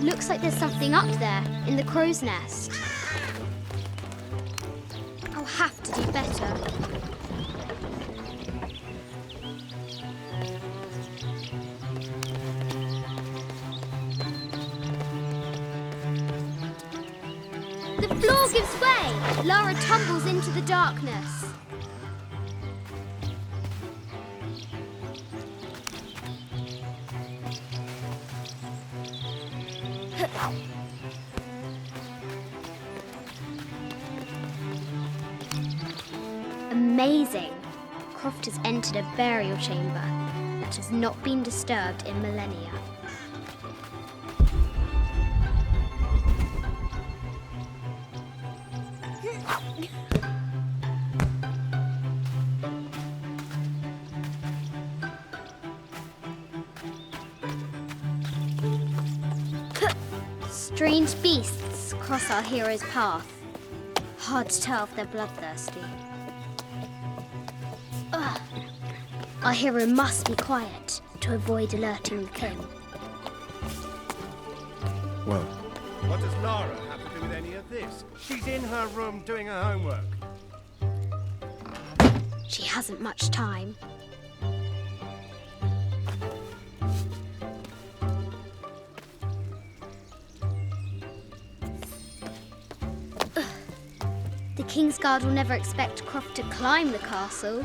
Looks like there's something up there, in the crow's nest. I'll have to do better. The floor gives way! Lara tumbles into the darkness. Amazing! Croft has entered a burial chamber that has not been disturbed in millennia. Strange beasts cross our hero's path. Hard to tell if they're bloodthirsty. Ugh. Our hero must be quiet to avoid alerting the king. Well, What does Lara have to do with any of this? She's in her room doing her homework. She hasn't much time. Ugh. The King's Guard will never expect Croft to climb the castle.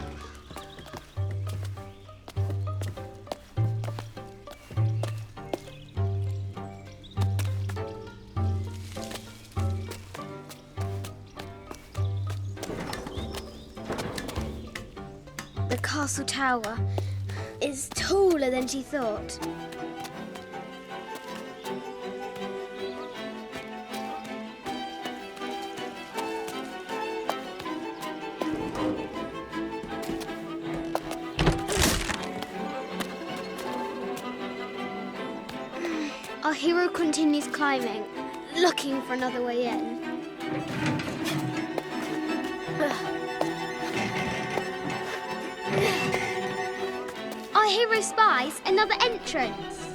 The castle tower is taller than she thought. Our hero continues climbing, looking for another way in. Our hero spies another entrance.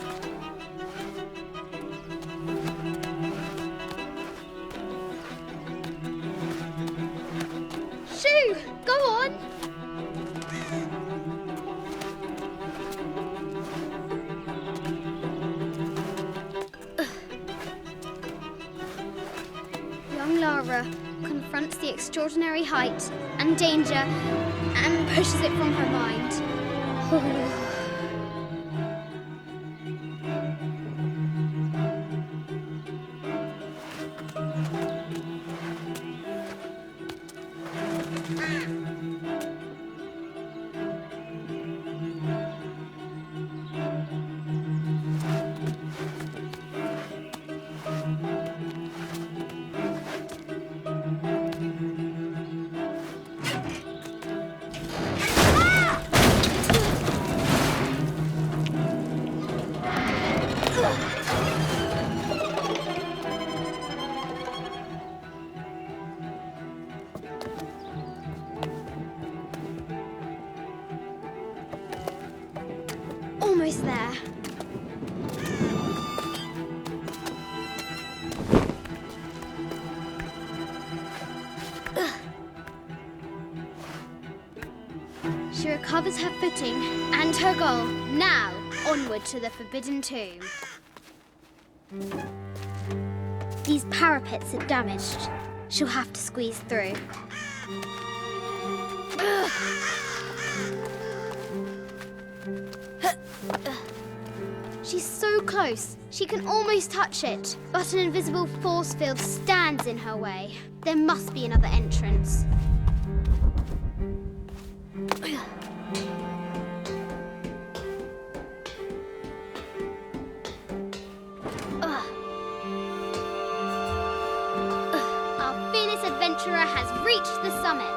Shoo! Go on! Young Lara confronts the extraordinary height and danger and pushes it from her mind. Almost there. She recovers her footing and her goal. Now, onward to the Forbidden Tomb. These parapets are damaged. She'll have to squeeze through. She's so close, she can almost touch it, but an invisible force field stands in her way. There must be another entrance. Our fearless adventurer has reached the summit.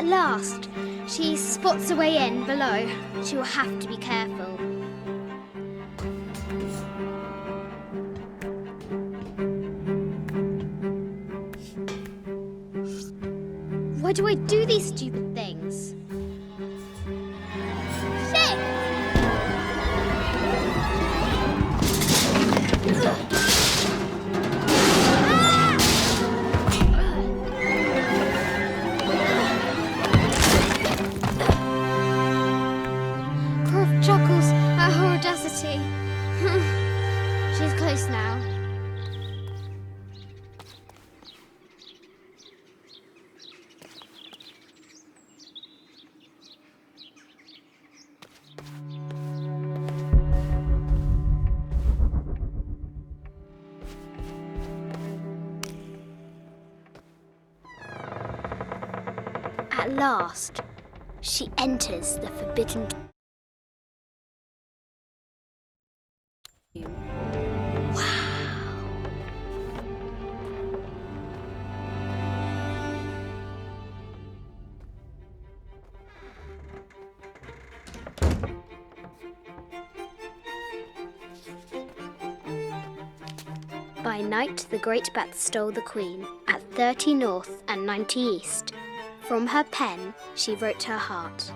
last. She spots a way in below. She will have to be careful. Why do I do these stupid things? Shit! Croft chuckles at her audacity. She's close now. At last, she enters the forbidden tomb. Wow! By night, the great bat stole the queen at 30 north and 90 east. From her pen, she wrote her heart.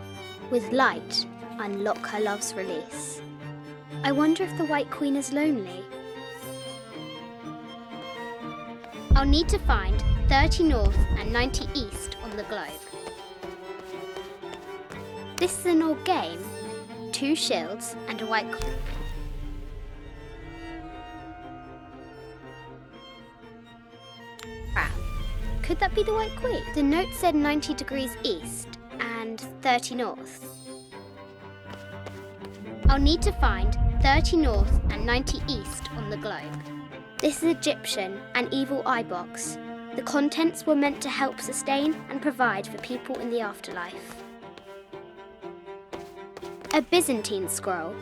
With light, unlock her love's release. I wonder if the White Queen is lonely. I'll need to find 30 north and 90 east on the globe. This is an old game. 2 shields and a white queen. Could that be the White Queen? The note said 90 degrees east and 30 north. I'll need to find 30 north and 90 east on the globe. This is Egyptian, an evil eye box. The contents were meant to help sustain and provide for people in the afterlife. A Byzantine scroll.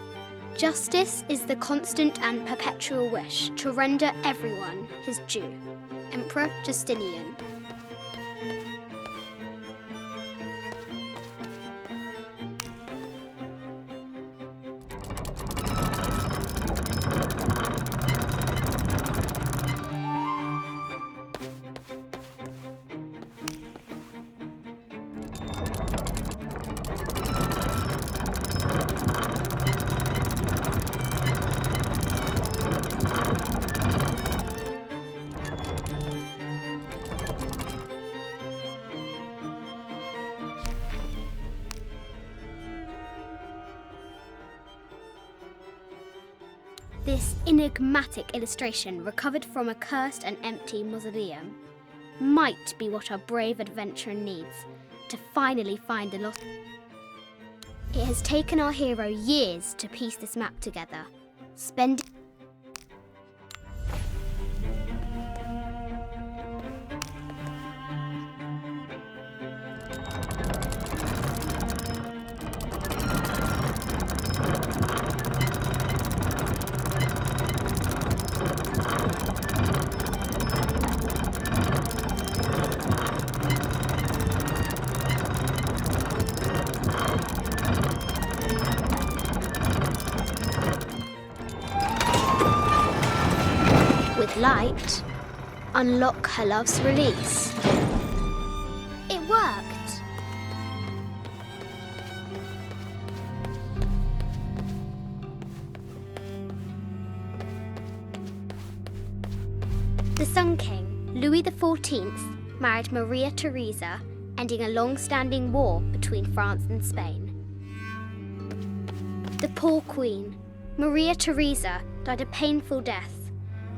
Justice is the constant and perpetual wish to render everyone his due. Emperor Justinian. This enigmatic illustration, recovered from a cursed and empty mausoleum, might be what our brave adventurer needs to finally find the lost. It has taken our hero years to piece this map together, spending with light, unlock her love's release. It worked. The Sun King, Louis XIV, married Maria Theresa, ending a long-standing war between France and Spain. The poor Queen, Maria Theresa, died a painful death,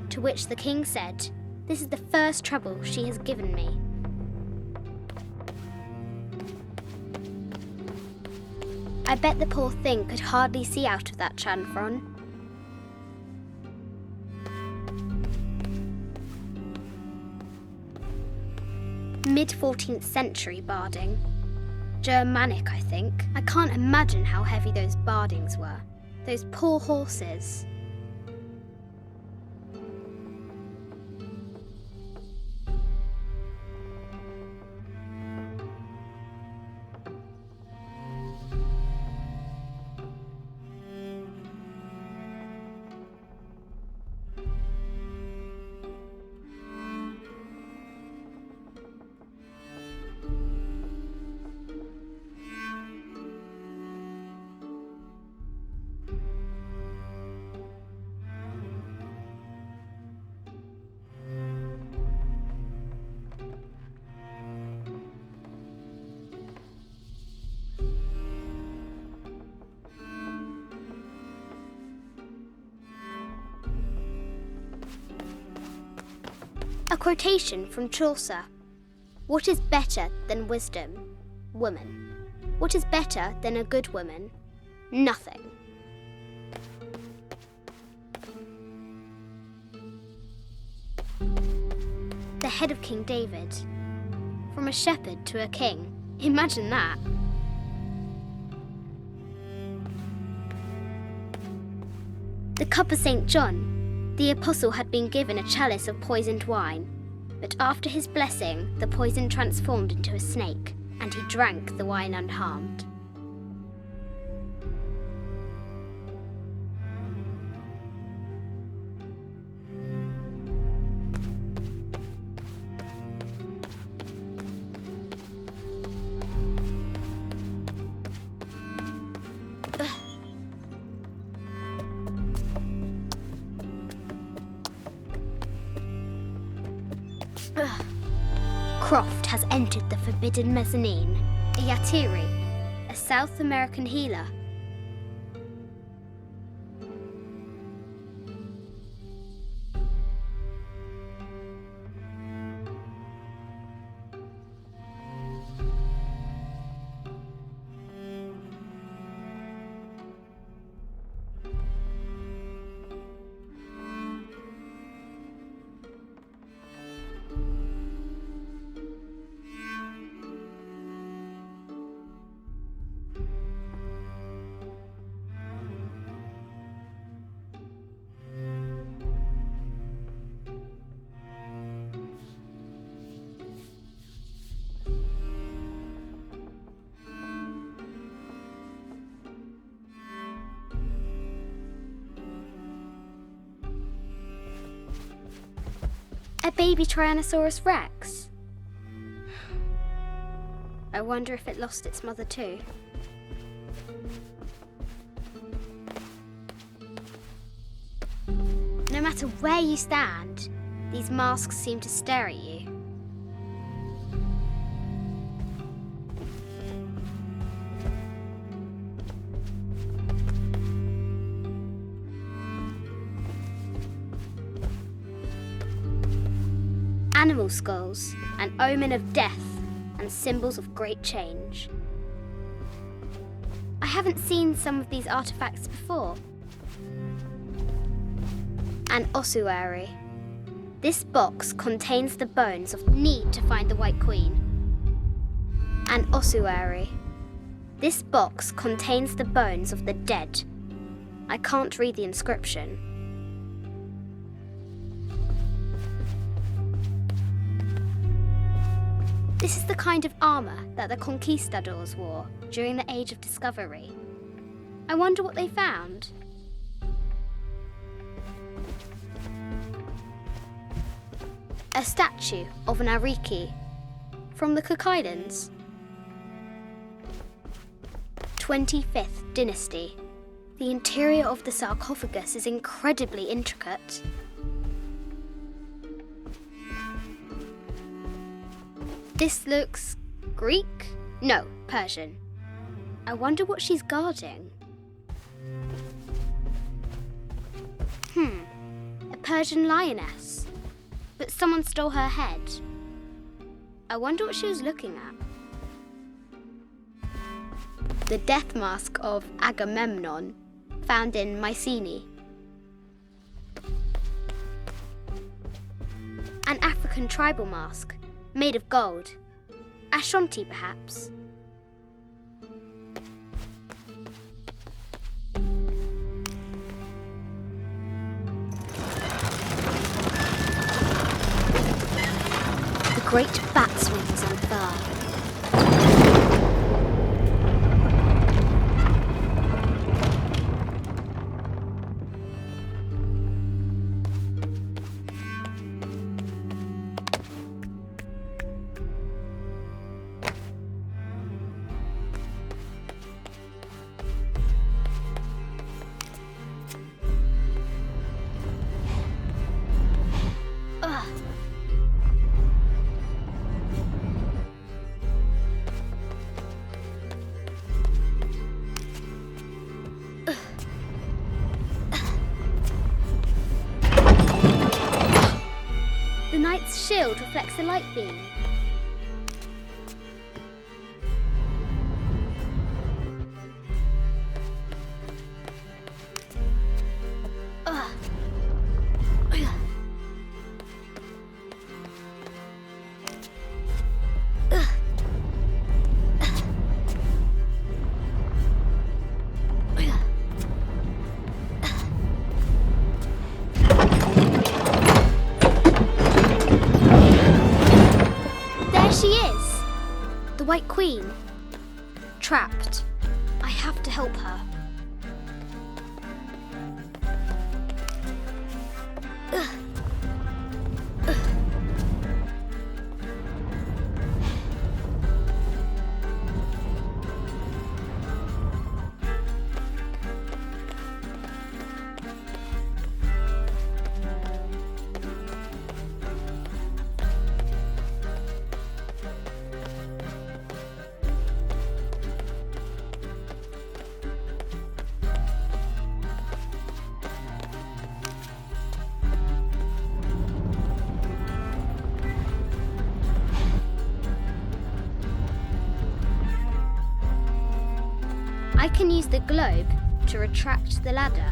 to which the king said, "This is the first trouble she has given me." I bet the poor thing could hardly see out of that chanfron. Mid-14th century barding. Germanic, I think. I can't imagine how heavy those bardings were. Those poor horses. A quotation from Chaucer. What is better than wisdom? Woman. What is better than a good woman? Nothing. The head of King David. From a shepherd to a king. Imagine that. The cup of St. John. The apostle had been given a chalice of poisoned wine, but after his blessing, the poison transformed into a snake, and he drank the wine unharmed. Croft has entered the forbidden mezzanine. A Yatiri, a South American healer. A baby Tyrannosaurus Rex. I wonder if it lost its mother too. No matter where you stand, these masks seem to stare at you. Animal skulls, an omen of death and symbols of great change. I haven't seen some of these artifacts before. An ossuary. This box contains the bones of need to find the White Queen. An ossuary. This box contains the bones of the dead. I can't read the inscription. This is the kind of armour that the conquistadors wore during the Age of Discovery. I wonder what they found. A statue of an Ariki from the Cook Islands. 25th Dynasty. The interior of the sarcophagus is incredibly intricate. This looks Greek? No, Persian. I wonder what she's guarding. A Persian lioness. But someone stole her head. I wonder what she was looking at. The death mask of Agamemnon, found in Mycenae. An African tribal mask, made of gold. Ashanti, perhaps. The great bat's wings unfurl. Its shield reflects the light beam. Ugh. She is! The White Queen. Trapped. I have to help her. Ugh. Ugh. I can use the globe to retract the ladder.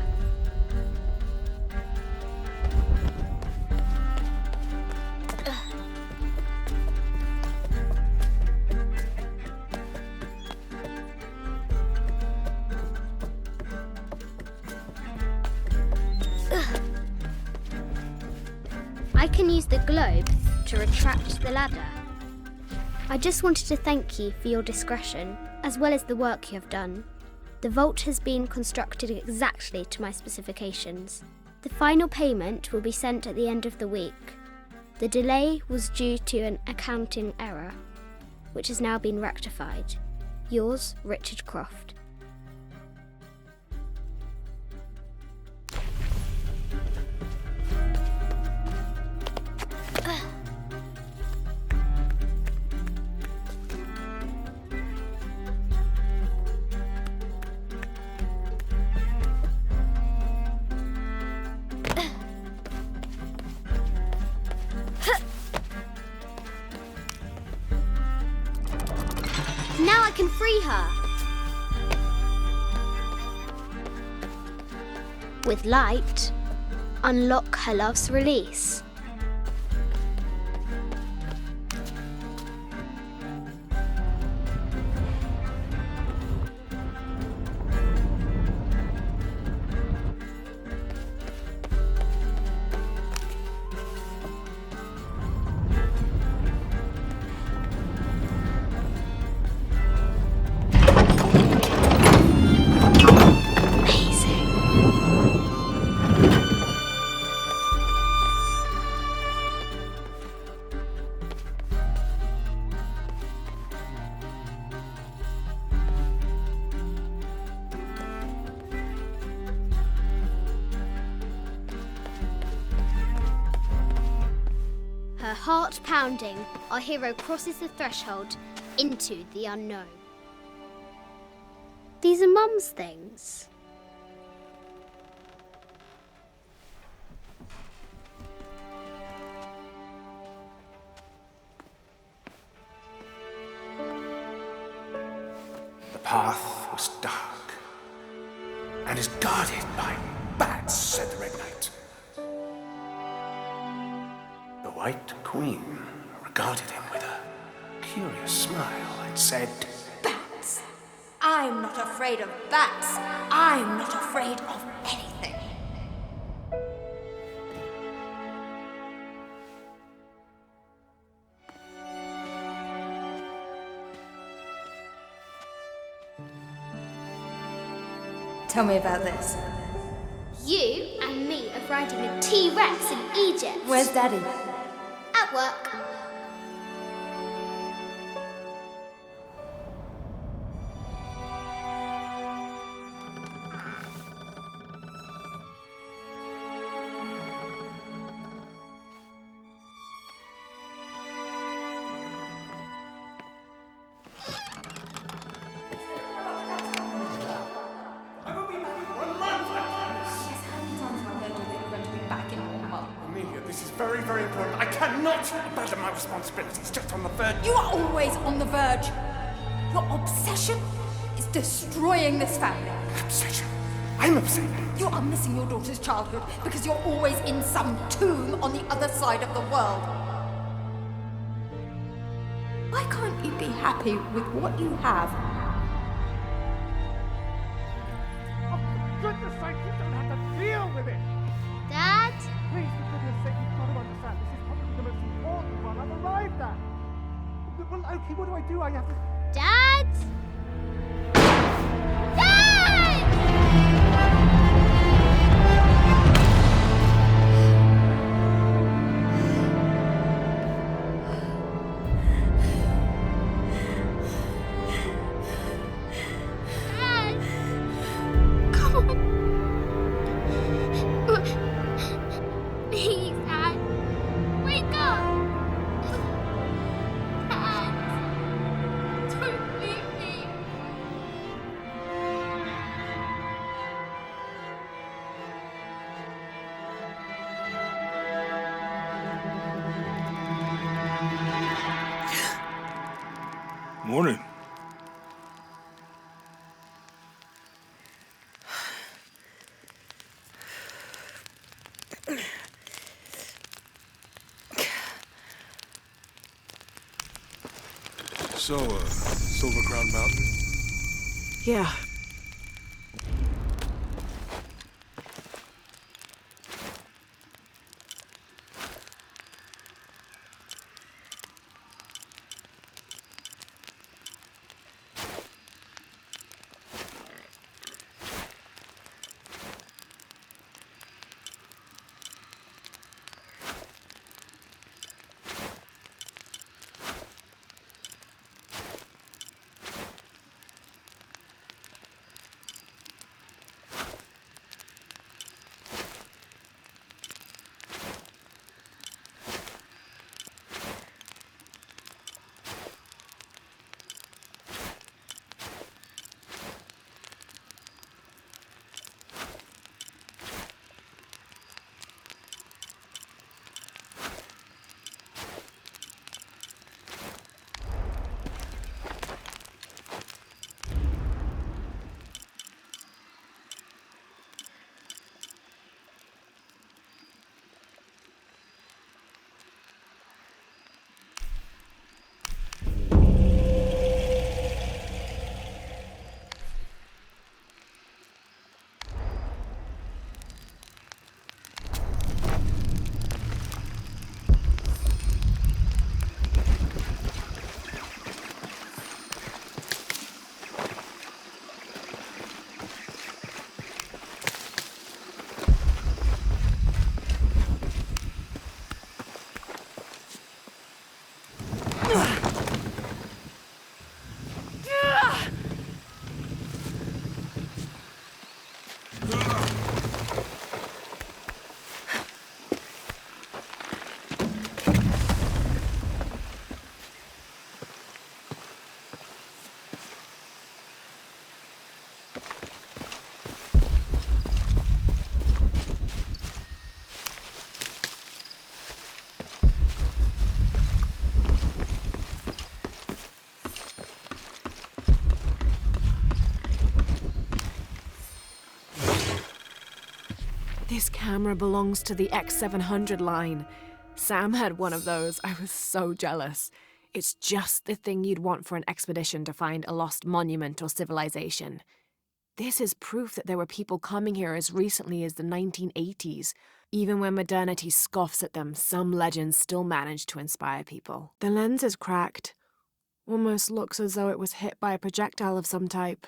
I can use the globe to retract the ladder. I just wanted to thank you for your discretion, as well as the work you have done. The vault has been constructed exactly to my specifications. The final payment will be sent at the end of the week. The delay was due to an accounting error, which has now been rectified. Yours, Richard Croft. Now I can free her! With light, unlock her love's release. Her heart pounding, our hero crosses the threshold into the unknown. These are Mum's things. The path was dark and is guarded by bats, said the Red Knight. The White Queen regarded him with a curious smile and said, Bats! I'm not afraid of bats. I'm not afraid of anything. Tell me about this. You and me are riding a T-Rex in Egypt. Where's Daddy? At work. very, very important. I cannot abandon my responsibilities just on the verge. You are always on the verge. Your obsession is destroying this family. Obsession. I'm upset. You are missing your daughter's childhood because you're always in some tomb on the other side of the world. Why can't you be happy with what you have? Oh, for goodness sake, you don't have to deal with it! Dad? Please, for goodness sake, you've got to understand, this is probably the most important one I've arrived at. Well, okay, what do I do? I have to... Dad? Please, Dad. Wake up. Dad. Don't leave me. Morning. So, Silver Crown Mountain? Yeah. This camera belongs to the X700 line. Sam had one of those. I was so jealous. It's just the thing you'd want for an expedition to find a lost monument or civilization. This is proof that there were people coming here as recently as the 1980s. Even when modernity scoffs at them, some legends still manage to inspire people. The lens is cracked. Almost looks as though it was hit by a projectile of some type.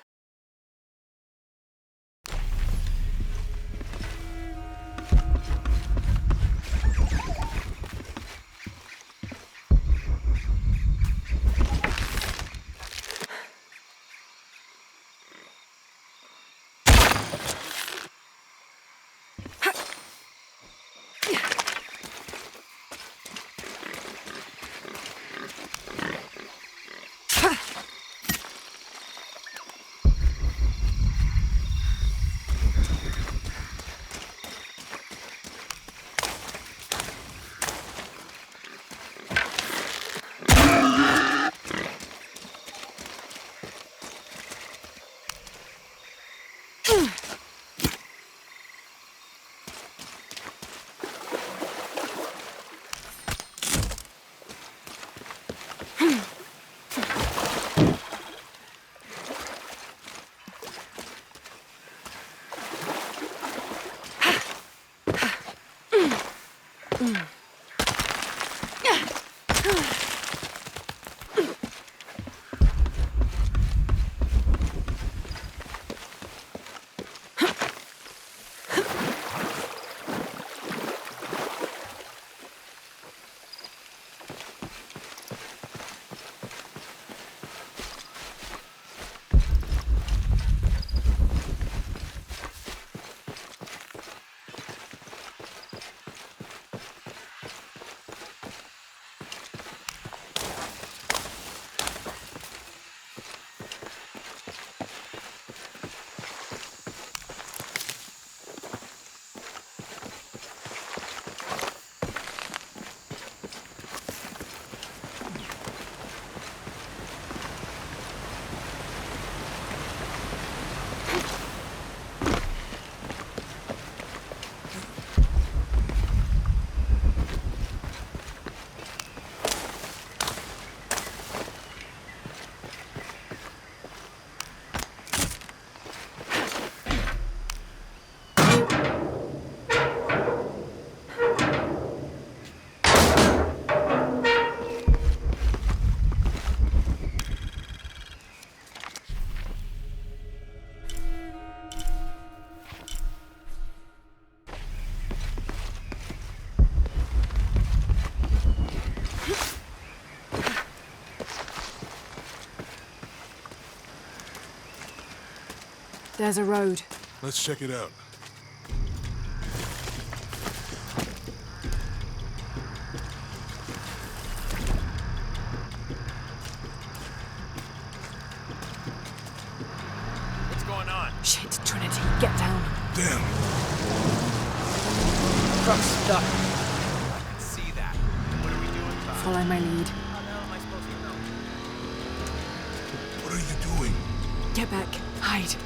There's a road. Let's check it out. What's going on? Shit, Trinity, get down. Damn. Truck's stuck. I can see that. What are we doing, Tom? Follow my lead. How the hell am I supposed to know? What are you doing? Get back. Hide.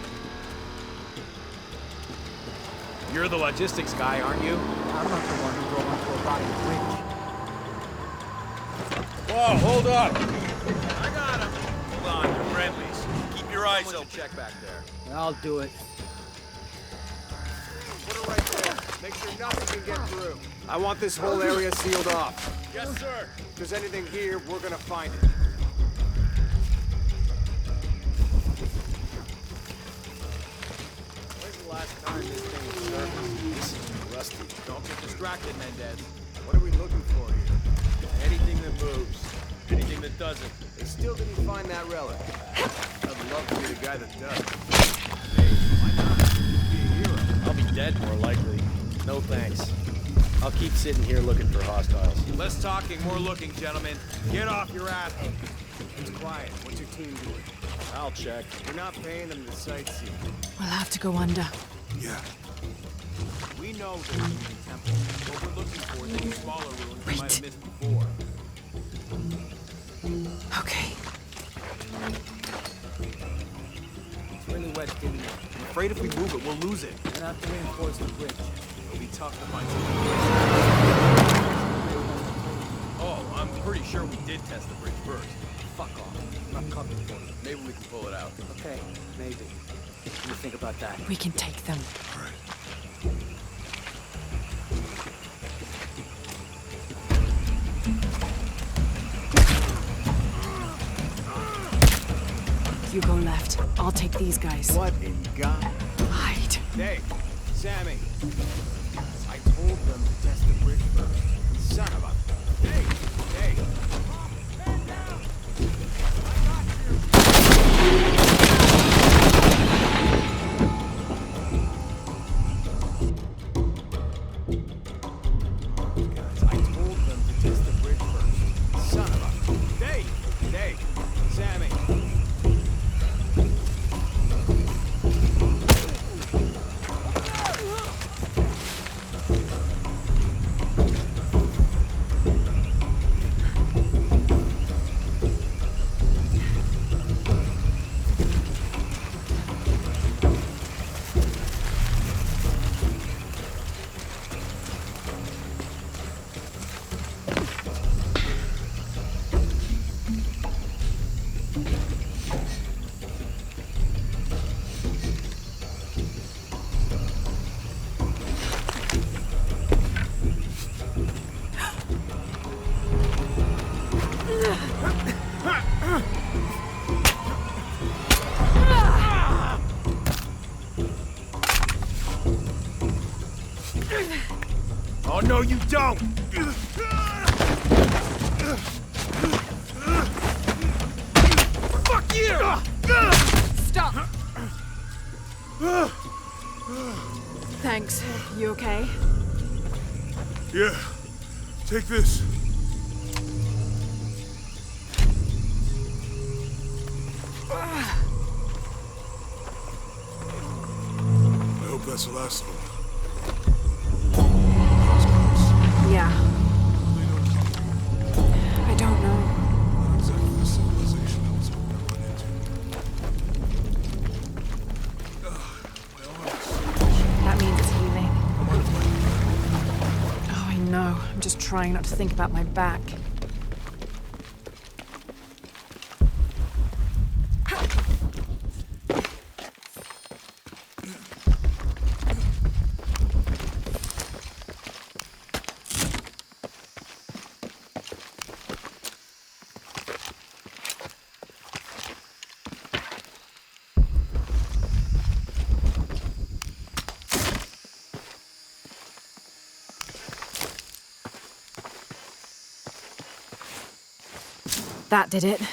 You're the logistics guy, aren't you? I'm not the one who drove onto a body bridge. Whoa, hold up! I got him. Hold on, you're friendlies. Keep your eyes open. Check back there. I'll do it. Put it right there. Make sure nothing can get through. I want this whole area sealed off. Yes, sir. If there's anything here, we're gonna find it. When's the last time this thing was surfaced? This is rusty. Don't get distracted, Mendez. What are we looking for here? Anything that moves. Anything that doesn't. They still didn't find that relic. I'd love to be the guy that does. Hey, why not? Be a hero. I'll be dead, more likely. No thanks. I'll keep sitting here looking for hostiles. Less talking, more looking, gentlemen. Get off your ass. It's quiet. What's your team doing? I'll check. We're not paying them to sightsee. We'll have to go under. Yeah. We know there's a new temple. What we're looking for is any smaller ruins we Wait. might have missed before. Okay. It's really wedged in there. I'm afraid if we move it, we'll lose it. We're gonna have to reinforce the bridge. It'll be tough to find some. Oh, I'm pretty sure we did test the bridge first. Fuck off. I'm not coming for you. Maybe we can pull it out. Okay, maybe. What do you think about that? We can take them. All right. You go left. I'll take these guys. What in God? Hide. Hey, Sammy. I told them to test the bridge first. Son of a... Hey! Hey! Man down! Guys, I told them to test the bridge first. Son of a... Hey! Hey! Sammy! No, you don't! Fuck you! Stop! Thanks. You okay? Yeah. Take this. I hope that's the last of them. Yeah. I don't know. Not exactly the civilization I was hoping to run into. My arms. That means it's healing. I'm on it, Mike. Oh, I know. I'm just trying not to think about my back. That did it. Nice.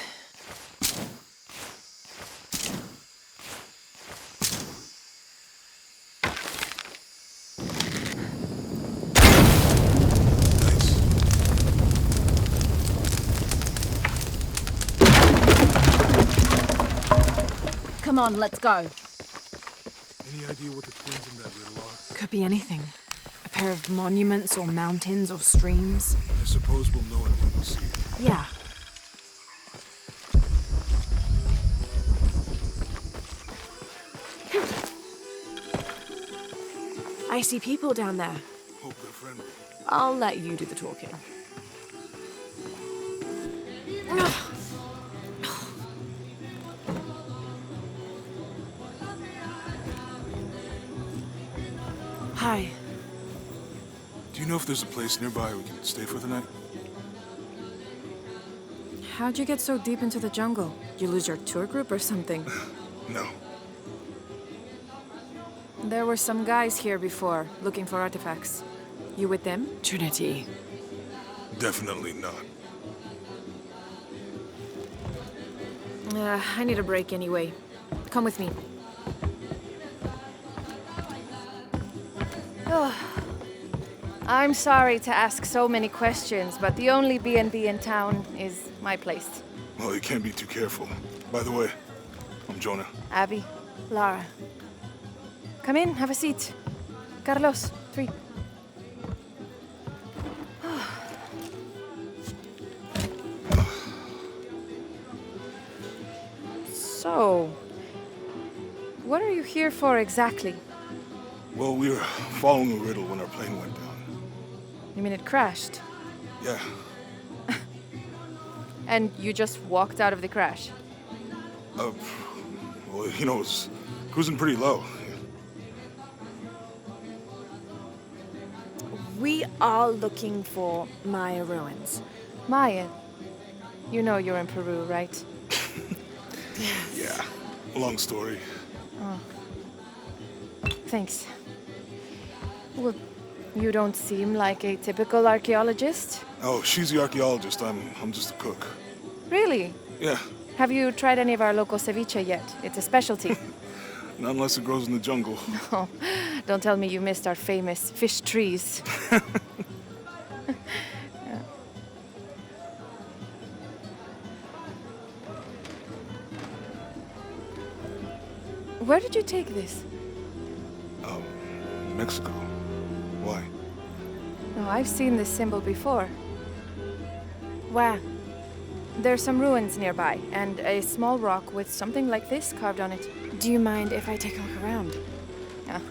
Come on, let's go. Any idea what the twins in that riddle are? Could be anything. A pair of monuments or mountains or streams. I suppose we'll know it when we see it. Yeah. I see people down there. Hope they're friendly. I'll let you do the talking. Hi. Do you know if there's a place nearby we can stay for the night? How'd you get so deep into the jungle? You lose your tour group or something? No. There were some guys here before, looking for artifacts. You with them? Trinity. Definitely not. I need a break anyway. Come with me. I'm sorry to ask so many questions, but the only B&B in town is my place. Well, you can't be too careful. By the way, I'm Jonah. Abby, Lara. Come in, have a seat. Carlos, 3. So, what are you here for exactly? Well, we were following a riddle when our plane went down. You mean it crashed? Yeah. And you just walked out of the crash? Well, you know, it was cruising pretty low. We are looking for Maya ruins. Maya, you know you're in Peru, right? Yeah. Long story. Thanks. Well, you don't seem like a typical archaeologist. Oh, she's the archaeologist. I'm just a cook. Really? Yeah. Have you tried any of our local ceviche yet? It's a specialty. Not unless it grows in the jungle. Oh, don't tell me you missed our famous fish trees. Yeah. Where did you take this? Mexico. Why? Oh, I've seen this symbol before. Where? There's some ruins nearby, and a small rock with something like this carved on it. Do you mind if I take a look around? Ah,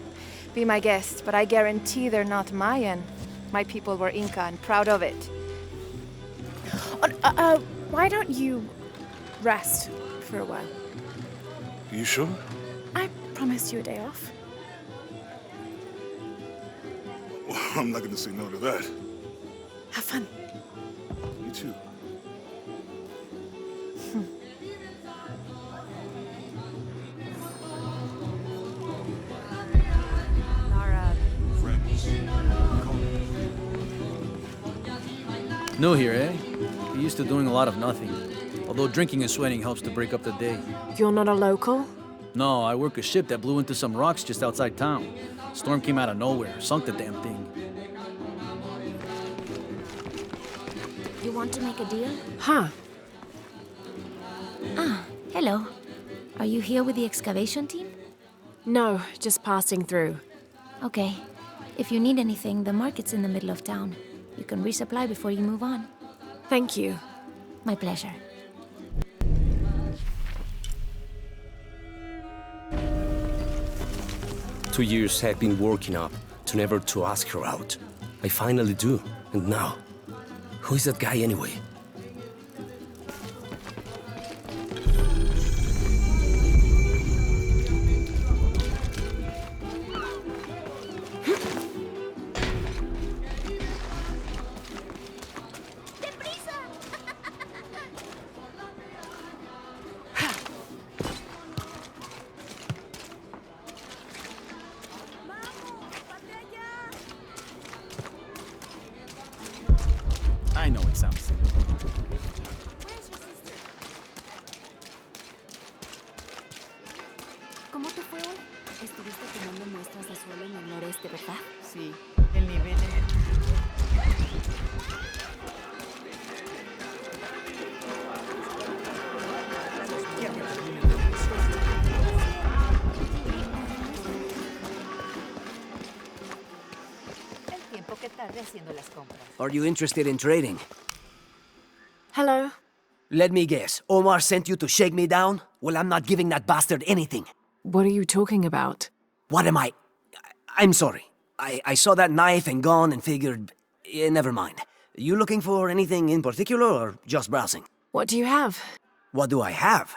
be my guest, but I guarantee they're not Mayan. My people were Inca and proud of it. Why don't you rest for a while? You sure? I promised you a day off. Well, I'm not gonna say no to that. Have fun. You too. Lara, Friends. Call me. New here, eh? You're used to doing a lot of nothing. Although drinking and sweating helps to break up the day. You're not a local? No, I work a ship that blew into some rocks just outside town. Storm came out of nowhere, sunk the damn thing. You want to make a deal? Huh. Ah, hello. Are you here with the excavation team? No, just passing through. Okay. If you need anything, the market's in the middle of town. You can resupply before you move on. Thank you. My pleasure. Two years I've been working up to never to ask her out. I finally do, and now, who is that guy anyway? I know it sounds silly. ¿Cómo te fue hoy? Estuviste tomando muestras de suelo en el noreste, ¿verdad? Sí, el nivel es... Are you interested in trading? Hello. Let me guess. Omar sent you to shake me down? Well, I'm not giving that bastard anything. What are you talking about? What am I? I'm sorry. I saw that knife and gun and figured... never mind. You looking for anything in particular or just browsing? What do you have? What do I have?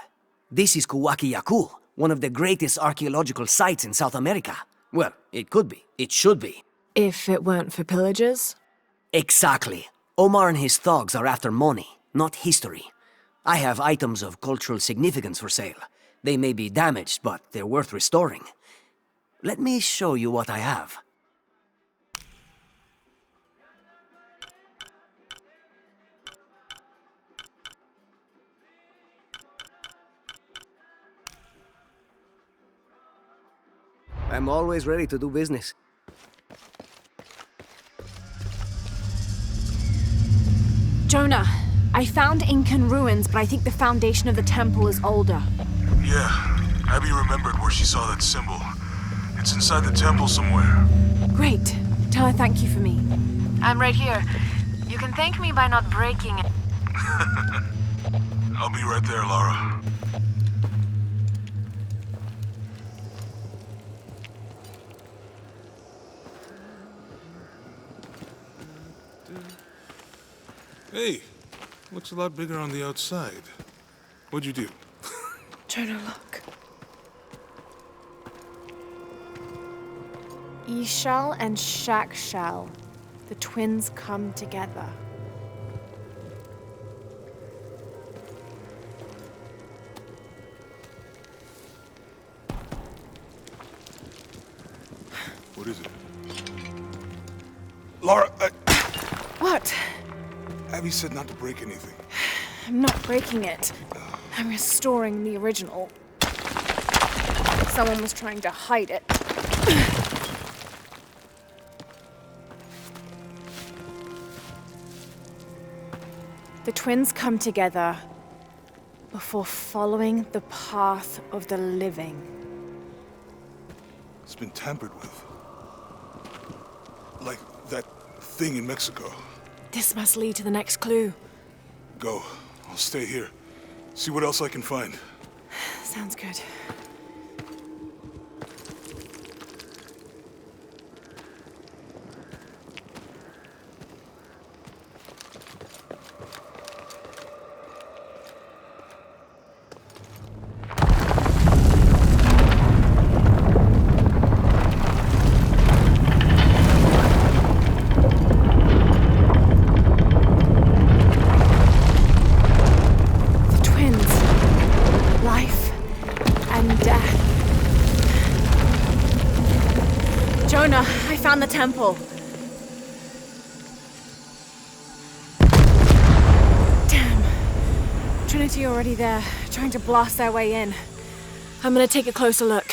This is Kuwaki Yakul, one of the greatest archaeological sites in South America. Well, it could be. It should be. If it weren't for pillagers? Exactly. Omar and his thugs are after money, not history. I have items of cultural significance for sale. They may be damaged, but they're worth restoring. Let me show you what I have. I'm always ready to do business. Jonah, I found Incan ruins, but I think the foundation of the temple is older. Yeah, Abby remembered where she saw that symbol. It's inside the temple somewhere. Great. Tell her thank you for me. I'm right here. You can thank me by not breaking it. I'll be right there, Lara. Hey, looks a lot bigger on the outside. What'd you do? Jonah, look. Ishal and Shakshal. The twins come together. What is it? Lara, What? Abby said not to break anything. I'm not breaking it. I'm restoring the original. Someone was trying to hide it. The twins come together before following the path of the living. It's been tampered with. Like that thing in Mexico. This must lead to the next clue. Go. I'll stay here. See what else I can find. Sounds good. Jonah, I found the temple. Trinity already there, trying to blast their way in. I'm gonna take a closer look.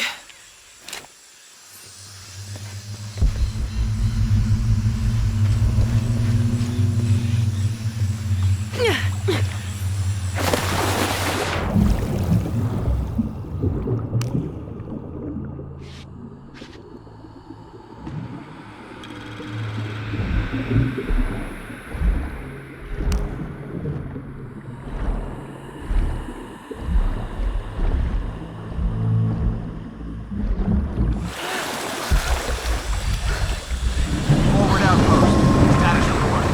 Forward outpost. Status report.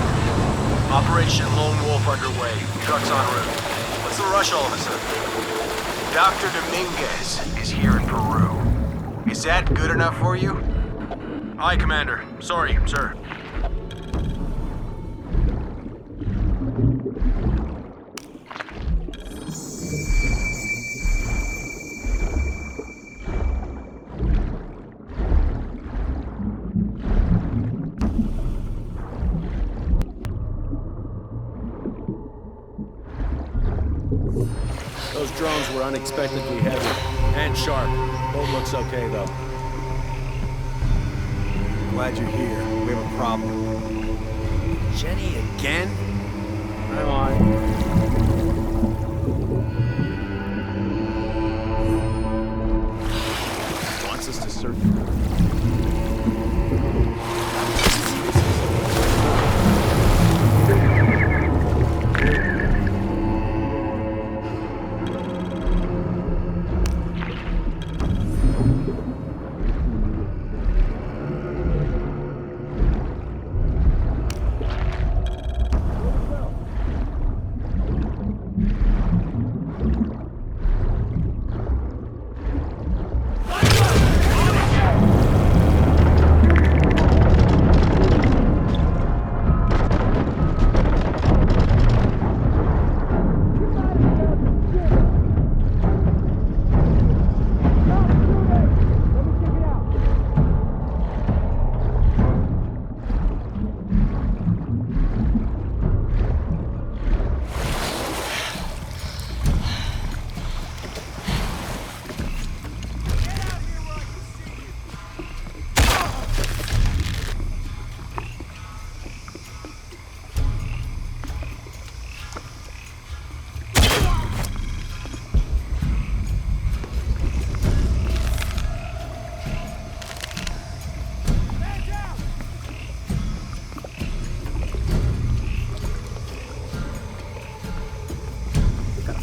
Operation Lone Wolf underway. Trucks en route. What's the rush all of a sudden? Dr. Dominguez is here in Peru. Is that good enough for you? Aye, Commander. Sorry, sir. Those drones were unexpectedly heavy and sharp. Boat looks okay, though. Glad you're here. We have a problem. Jenny again? I'm on. Wants us to search.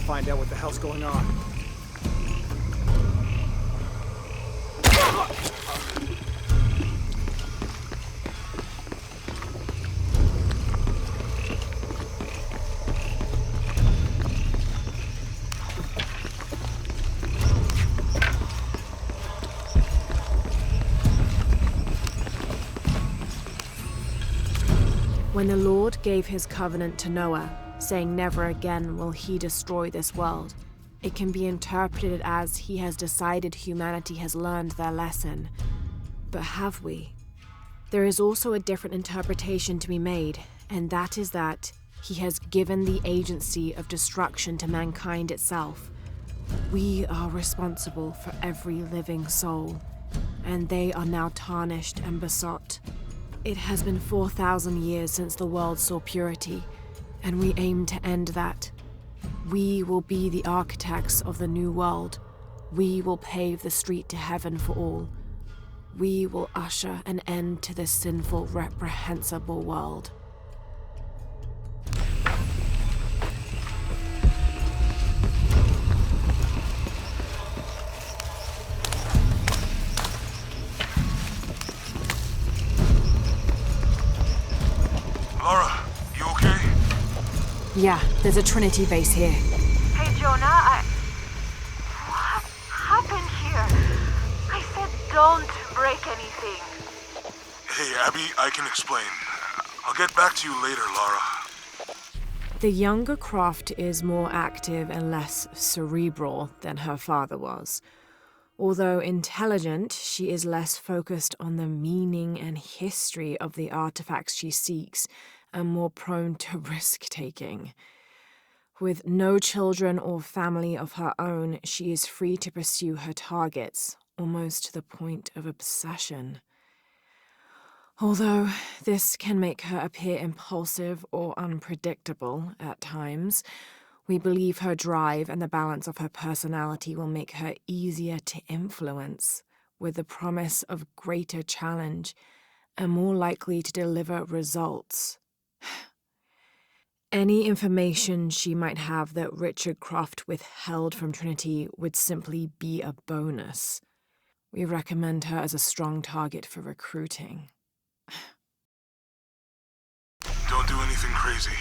Find out what the hell's going on. When the Lord gave his covenant to Noah, saying never again will he destroy this world, it can be interpreted as he has decided humanity has learned their lesson. But have we? There is also a different interpretation to be made, and that is that he has given the agency of destruction to mankind itself. We are responsible for every living soul, and they are now tarnished and besought. It has been 4,000 years since the world saw purity, and we aim to end that. We will be the architects of the new world. We will pave the street to heaven for all. We will usher an end to this sinful, reprehensible world. Laura, you okay? Yeah, there's a Trinity base here. Hey, Jonah, what happened here? I said don't break anything. Hey, Abby, I can explain. I'll get back to you later, Laura. The younger Croft is more active and less cerebral than her father was. Although intelligent, she is less focused on the meaning and history of the artifacts she seeks and more prone to risk-taking. With no children or family of her own, she is free to pursue her targets, almost to the point of obsession. Although this can make her appear impulsive or unpredictable at times, we believe her drive and the balance of her personality will make her easier to influence, with the promise of greater challenge and more likely to deliver results. Any information she might have that Richard Croft withheld from Trinity would simply be a bonus. We recommend her as a strong target for recruiting. Don't do anything crazy.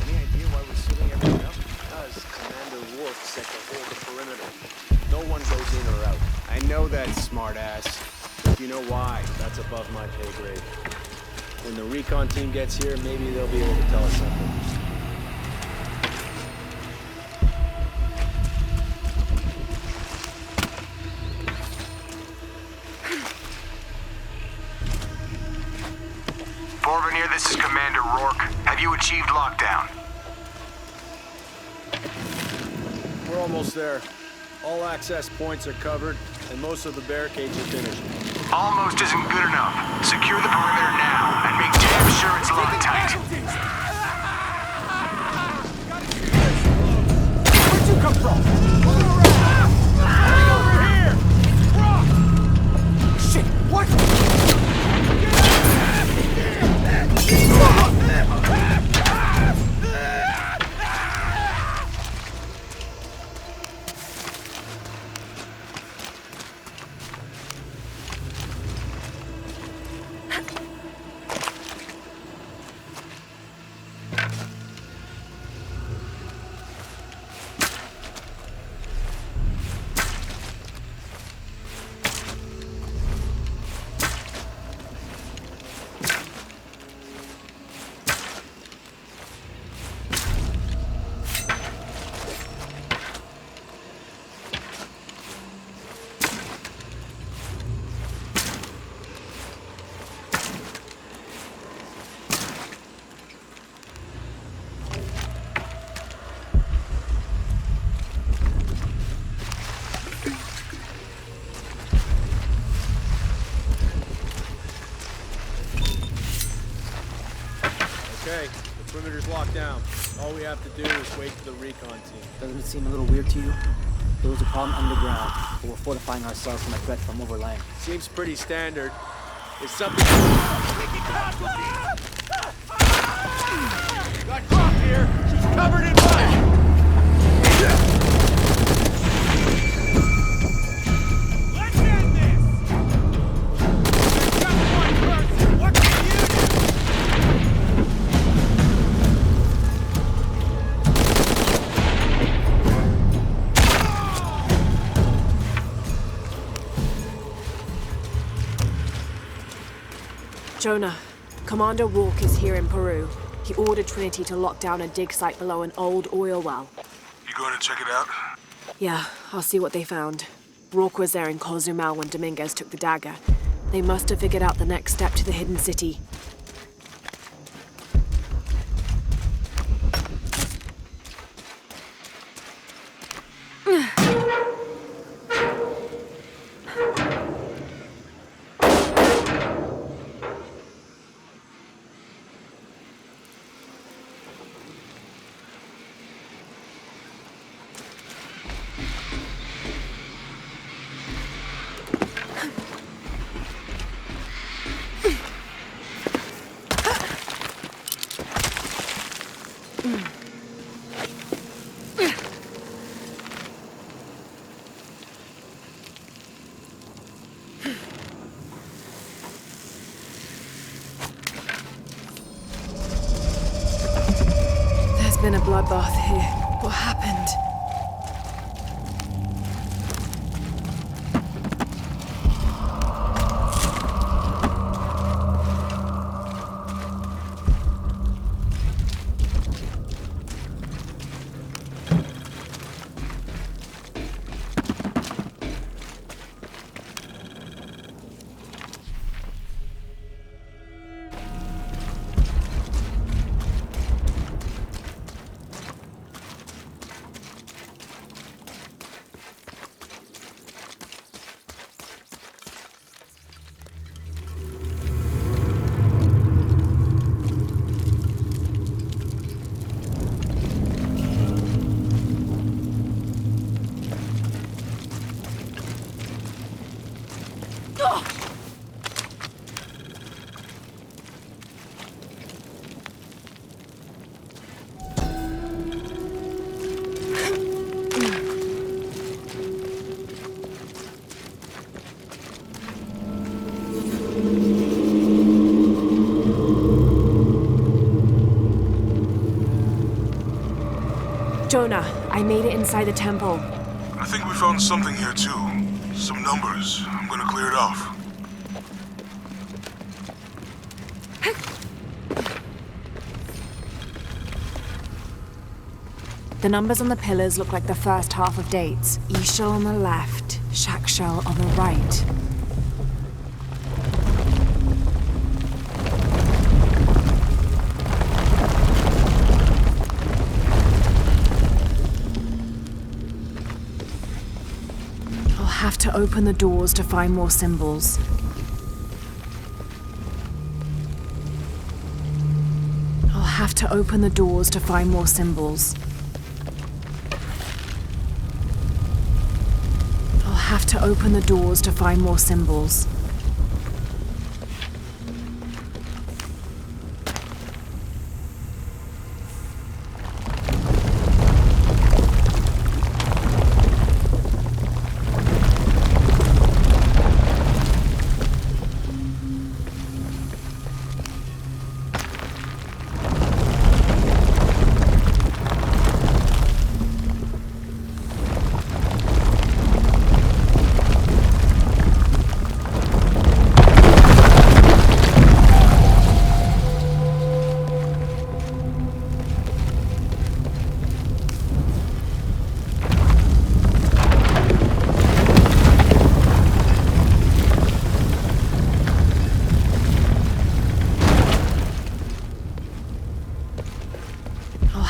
Any idea why we're sealing everything up? Because Commander Worf set to hold the perimeter. No one goes in or out. I know that, smartass. But you know why? That's above my pay grade. When the recon team gets here, maybe they'll be able to tell us something. Forvenier, this is Commander Rourke. Have you achieved lockdown? We're almost there. All access points are covered, and most of the barricades are finished. Almost isn't good enough. Secure the perimeter now, and make damn sure it's locked tight. Where'd you come from? Moving around! Over here! Rock! Shit, what? Okay, the perimeter's locked down. All we have to do is wait for the recon team. Doesn't it seem a little weird to you? There was a problem underground, but we're fortifying ourselves from a threat from overland. Seems pretty standard. Is something... Got Croft here! She's covered in blood! Let's end this! There's just one person! What can you do? Jonah, Commander Rourke is here in Peru. He ordered Trinity to lock down a dig site below an old oil well. You going to check it out? Yeah, I'll see what they found. Rourke was there in Cozumel when Dominguez took the dagger. They must have figured out the next step to the hidden city. There's been a bloodbath here. What happened? Jonah, I made it inside the temple. I think we found something here too. Some numbers. I'm gonna clear it off. The numbers on the pillars look like the first half of dates. Ishal on the left, Shakshal on the right. I'll have to open the doors to find more symbols. I'll have to open the doors to find more symbols. I'll have to open the doors to find more symbols.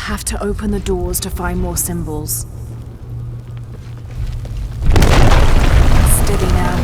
Have to open the doors to find more symbols. Steady now.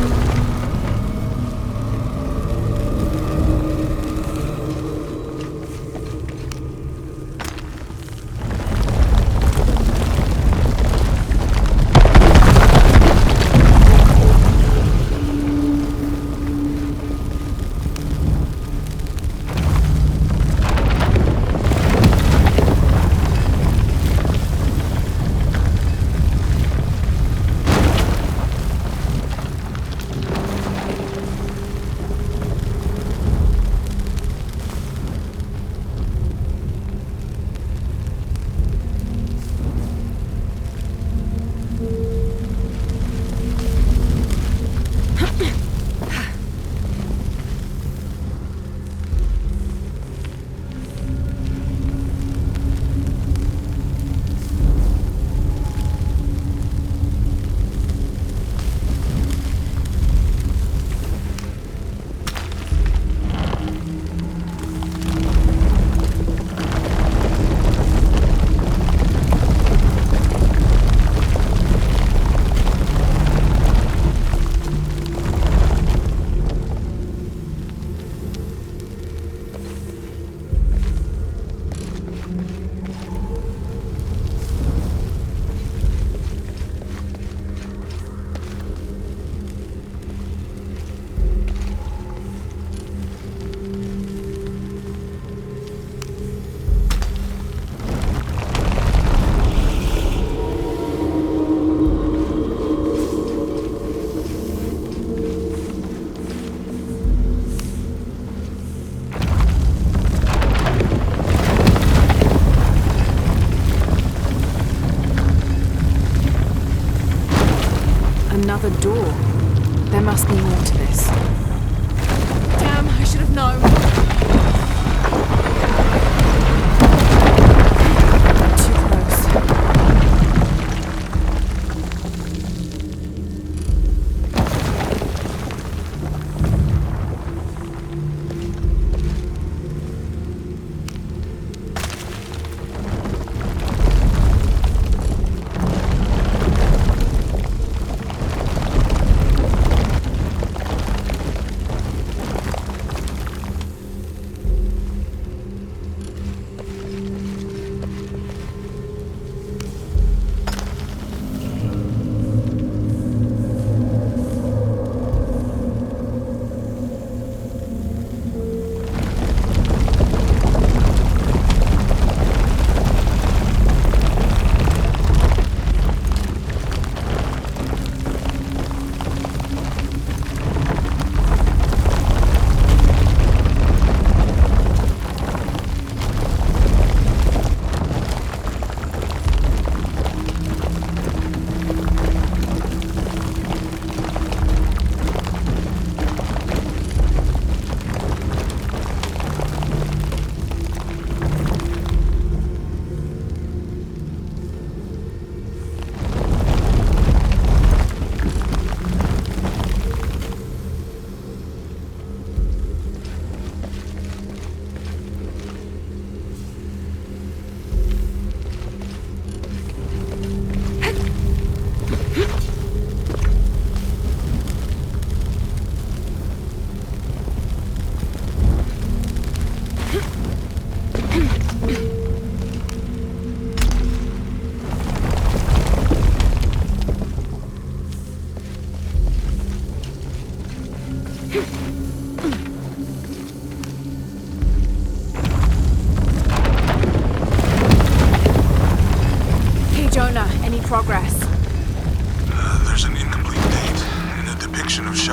Another door. There must be more to this. Damn, I should have known. Too close.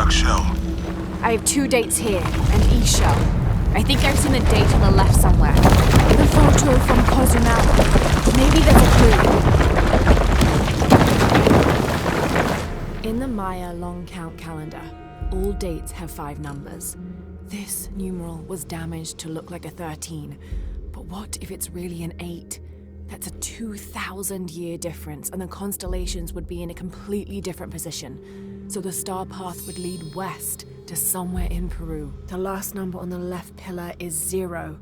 Shock Shell. I have 2 dates here, and East Shell. I think I've seen a date on the left somewhere. The photo from Cozumel. Maybe there's a clue. In the Maya long count calendar, all dates have 5 numbers. This numeral was damaged to look like a 13. But what if it's really an 8? That's a 2,000-year difference, and the constellations would be in a completely different position. So the star path would lead west to somewhere in Peru. The last number on the left pillar is 0.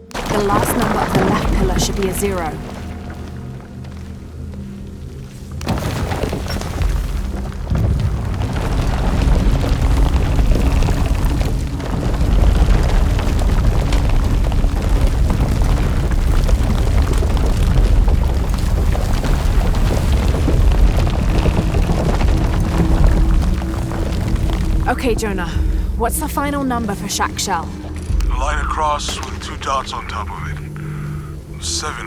The last number of the left pillar should be a 0. Okay, Jonah. What's the final number for Shack Shell? A line across with 2 dots on top of it. 7